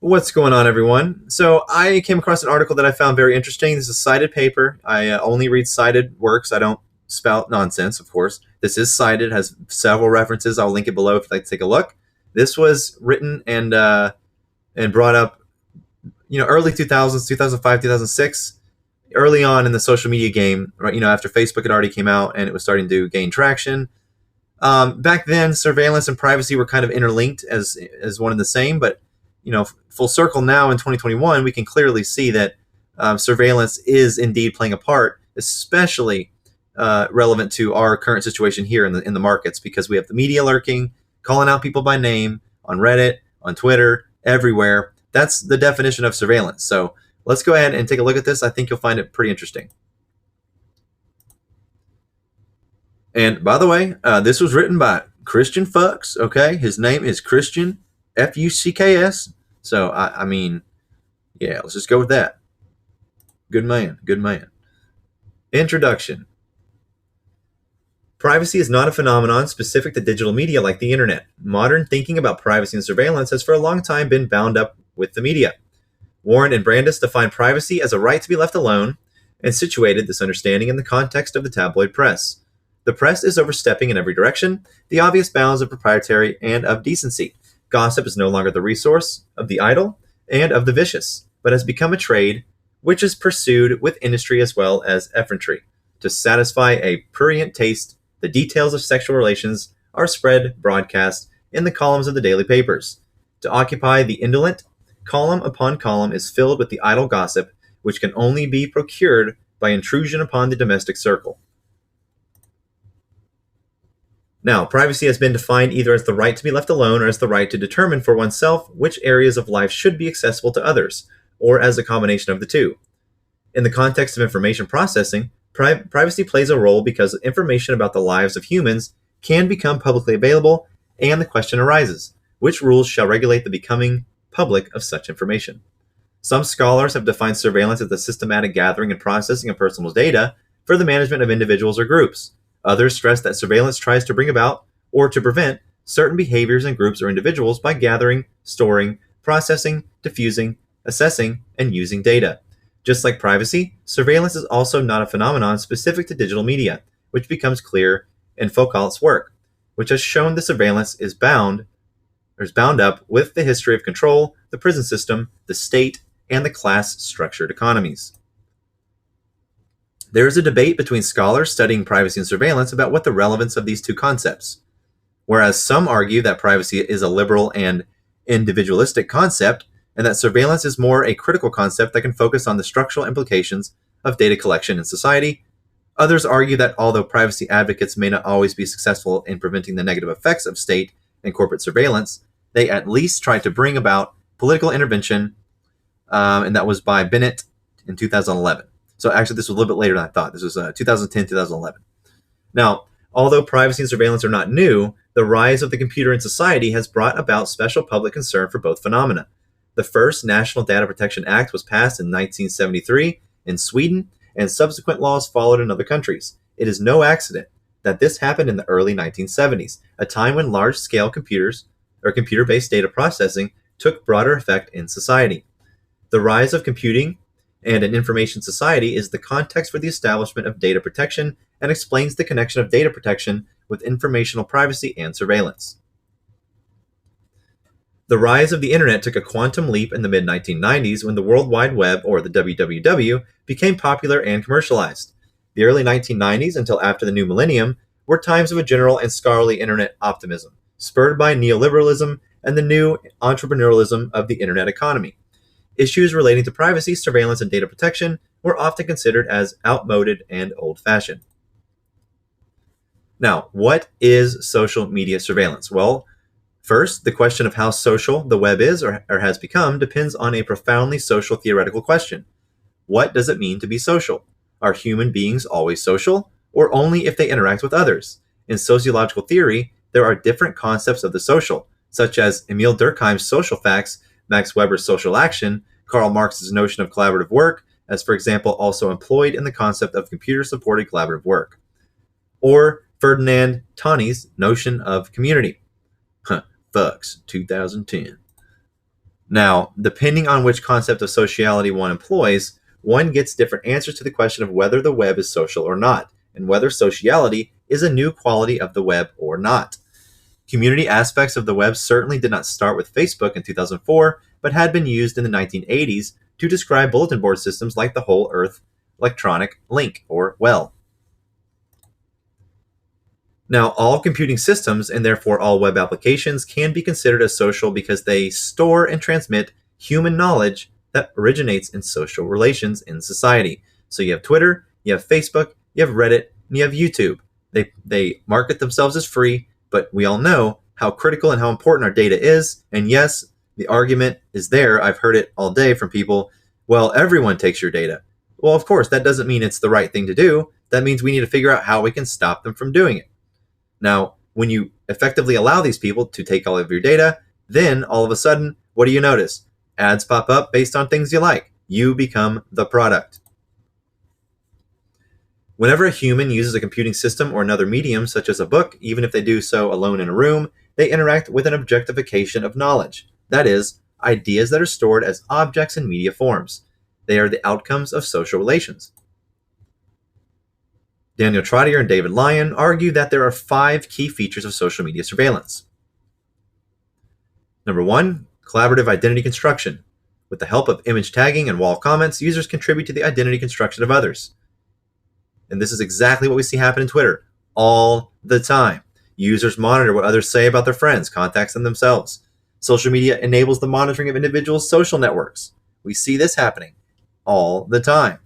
What's going on, everyone? So I came across an article that I found very interesting. This is a cited paper. I only read cited works. I don't spout nonsense, of course. This is cited, has several references. I'll link it below if you'd like to take a look. This was written and brought up, early 2000s, 2005, 2006, early on in the social media game, right? After Facebook had already came out and it was starting to gain traction. Back then, surveillance and privacy were kind of interlinked as one and the same, but full circle now in 2021, we can clearly see that surveillance is indeed playing a part, especially relevant to our current situation here in the markets, because we have the media lurking, calling out people by name on Reddit, on Twitter, everywhere. That's the definition of surveillance. So let's go ahead and take a look at this. I think you'll find it pretty interesting. And by the way, this was written by Christian Fuchs. Okay, his name is Christian Fucks. So I mean, yeah, let's just go with that. Good man, good man. Introduction. Privacy is not a phenomenon specific to digital media like the internet. Modern thinking about privacy and surveillance has for a long time been bound up with the media. Warren and Brandis define privacy as a right to be left alone and situated this understanding in the context of the tabloid press. The press is overstepping in every direction the obvious bounds of proprietary and of decency. Gossip is no longer the resource of the idle and of the vicious, but has become a trade which is pursued with industry as well as effrontery. To satisfy a prurient taste, the details of sexual relations are spread broadcast in the columns of the daily papers. To occupy the indolent, column upon column is filled with the idle gossip which can only be procured by intrusion upon the domestic circle. Now, privacy has been defined either as the right to be left alone or as the right to determine for oneself which areas of life should be accessible to others, or as a combination of the two. In the context of information processing, privacy plays a role because information about the lives of humans can become publicly available, and the question arises, which rules shall regulate the becoming public of such information? Some scholars have defined surveillance as the systematic gathering and processing of personal data for the management of individuals or groups. Others stress that surveillance tries to bring about or to prevent certain behaviors in groups or individuals by gathering, storing, processing, diffusing, assessing, and using data. Just like privacy, surveillance is also not a phenomenon specific to digital media, which becomes clear in Foucault's work, which has shown the surveillance is bound up with the history of control, the prison system, the state, and the class-structured economies. There is a debate between scholars studying privacy and surveillance about what the relevance of these two concepts. Whereas some argue that privacy is a liberal and individualistic concept, and that surveillance is more a critical concept that can focus on the structural implications of data collection in society, others argue that although privacy advocates may not always be successful in preventing the negative effects of state and corporate surveillance, they at least try to bring about political intervention, and that was by Bennett in 2011. So actually, this was a little bit later than I thought. This was 2010, 2011. Now, although privacy and surveillance are not new, the rise of the computer in society has brought about special public concern for both phenomena. The first National Data Protection Act was passed in 1973 in Sweden, and subsequent laws followed in other countries. It is no accident that this happened in the early 1970s, a time when large-scale computers or computer-based data processing took broader effect in society. The rise of computing and an information society is the context for the establishment of data protection and explains the connection of data protection with informational privacy and surveillance. The rise of the internet took a quantum leap in the mid-1990s when the World Wide Web, or the WWW, became popular and commercialized. The early 1990s until after the new millennium were times of a general and scholarly internet optimism, spurred by neoliberalism and the new entrepreneurialism of the internet economy. Issues relating to privacy, surveillance, and data protection were often considered as outmoded and old-fashioned. Now, what is social media surveillance? Well, first, the question of how social the web is or has become depends on a profoundly social theoretical question. What does it mean to be social? Are human beings always social, or only if they interact with others? In sociological theory, there are different concepts of the social, such as Emile Durkheim's social facts, Max Weber's social action, Karl Marx's notion of collaborative work, as for example also employed in the concept of computer-supported collaborative work, or Ferdinand Tani's notion of community. Fucks, 2010. Now, depending on which concept of sociality one employs, one gets different answers to the question of whether the web is social or not, and whether sociality is a new quality of the web or not. Community aspects of the web certainly did not start with Facebook in 2004, but had been used in the 1980s to describe bulletin board systems like the Whole Earth Electronic Link, or WELL. Now, all computing systems, and therefore all web applications, can be considered as social because they store and transmit human knowledge that originates in social relations in society. So you have Twitter, you have Facebook, you have Reddit, and you have YouTube. They market themselves as free, but we all know how critical and how important our data is. And yes, the argument is there. I've heard it all day from people. Well, everyone takes your data. Well, of course, that doesn't mean it's the right thing to do. That means we need to figure out how we can stop them from doing it. Now, when you effectively allow these people to take all of your data, then all of a sudden, what do you notice? Ads pop up based on things you like. You become the product. Whenever a human uses a computing system or another medium, such as a book, even if they do so alone in a room, they interact with an objectification of knowledge. That is, ideas that are stored as objects in media forms. They are the outcomes of social relations. Daniel Trottier and David Lyon argue that there are 5 key features of social media surveillance. Number 1, collaborative identity construction. With the help of image tagging and wall comments, users contribute to the identity construction of others. And this is exactly what we see happen in Twitter all the time. Users monitor what others say about their friends, contacts, and themselves. Social media enables the monitoring of individuals' social networks. We see this happening all the time.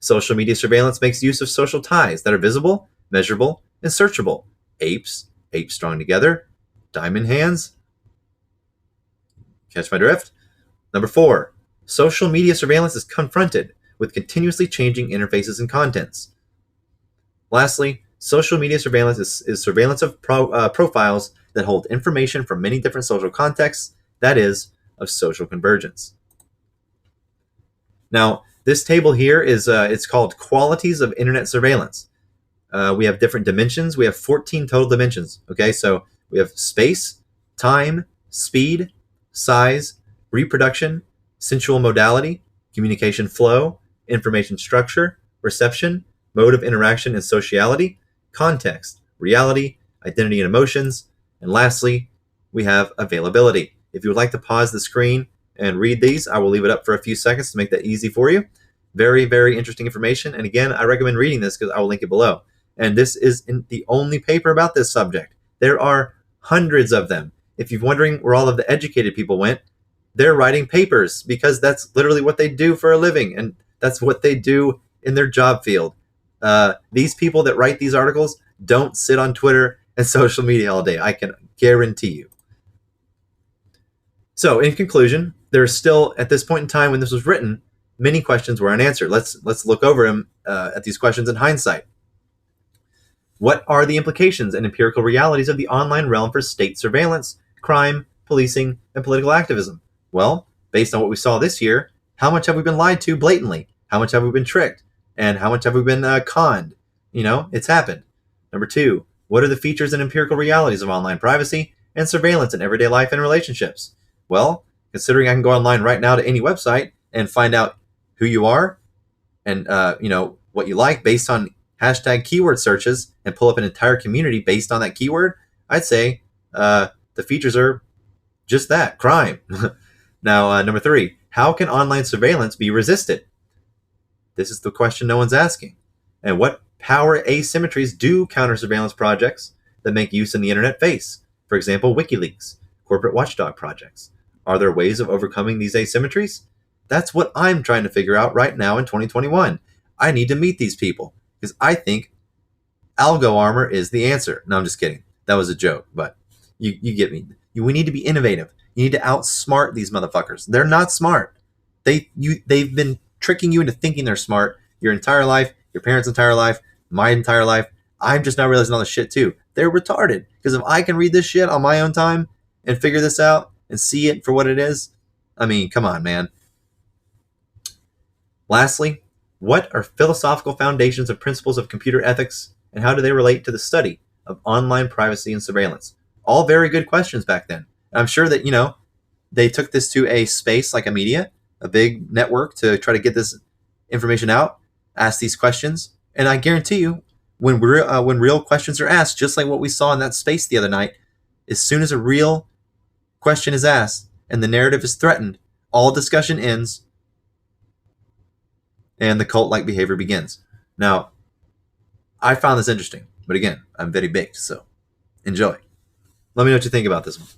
Social media surveillance makes use of social ties that are visible, measurable, and searchable. Apes strong together, diamond hands. Catch my drift? Number 4, social media surveillance is confronted with continuously changing interfaces and contents. Lastly, social media surveillance is surveillance of profiles that hold information from many different social contexts, that is, of social convergence. Now, this table here is it's called Qualities of Internet Surveillance. We have different dimensions. We have 14 total dimensions. Okay, so we have space, time, speed, size, reproduction, sensual modality, communication flow, information structure, reception, mode of interaction and sociality, context, reality, identity and emotions, and lastly, we have availability. If you would like to pause the screen and read these, I will leave it up for a few seconds to make that easy for you. Very, very interesting information. And again, I recommend reading this because I will link it below. And this is the only paper about this subject. There are hundreds of them. If you're wondering where all of the educated people went, they're writing papers because that's literally what they do for a living. And that's what they do in their job field. These people that write these articles don't sit on Twitter and social media all day. I can guarantee you. So in conclusion, there's still, at this point in time when this was written, many questions were unanswered. Let's look over them at these questions in hindsight. What are the implications and empirical realities of the online realm for state surveillance, crime, policing, and political activism? Well, based on what we saw this year, how much have we been lied to blatantly? How much have we been tricked? And how much have we been conned? It's happened. Number 2, what are the features and empirical realities of online privacy and surveillance in everyday life and relationships? Well, considering I can go online right now to any website and find out who you are and what you like based on hashtag keyword searches and pull up an entire community based on that keyword, I'd say the features are just that, crime. Now, number 3, how can online surveillance be resisted? This is the question no one's asking. And what power asymmetries do counter-surveillance projects that make use in the internet face? For example, WikiLeaks, corporate watchdog projects. Are there ways of overcoming these asymmetries? That's what I'm trying to figure out right now in 2021. I need to meet these people because I think algo armor is the answer. No, I'm just kidding. That was a joke, but you get me. We need to be innovative. You need to outsmart these motherfuckers. They're not smart. They've been tricking you into thinking they're smart your entire life, your parents' entire life, my entire life. I'm just now realizing all this shit too. They're retarded. Because if I can read this shit on my own time and figure this out and see it for what it is, I mean, come on, man. Lastly, what are philosophical foundations and principles of computer ethics, and how do they relate to the study of online privacy and surveillance? All very good questions back then. I'm sure that, they took this to a space like a media, a big network, to try to get this information out, ask these questions. And I guarantee you, when real questions are asked, just like what we saw in that space the other night, as soon as a real question is asked and the narrative is threatened, all discussion ends and the cult-like behavior begins. Now, I found this interesting, but again, I'm very baked, so enjoy. Let me know what you think about this one.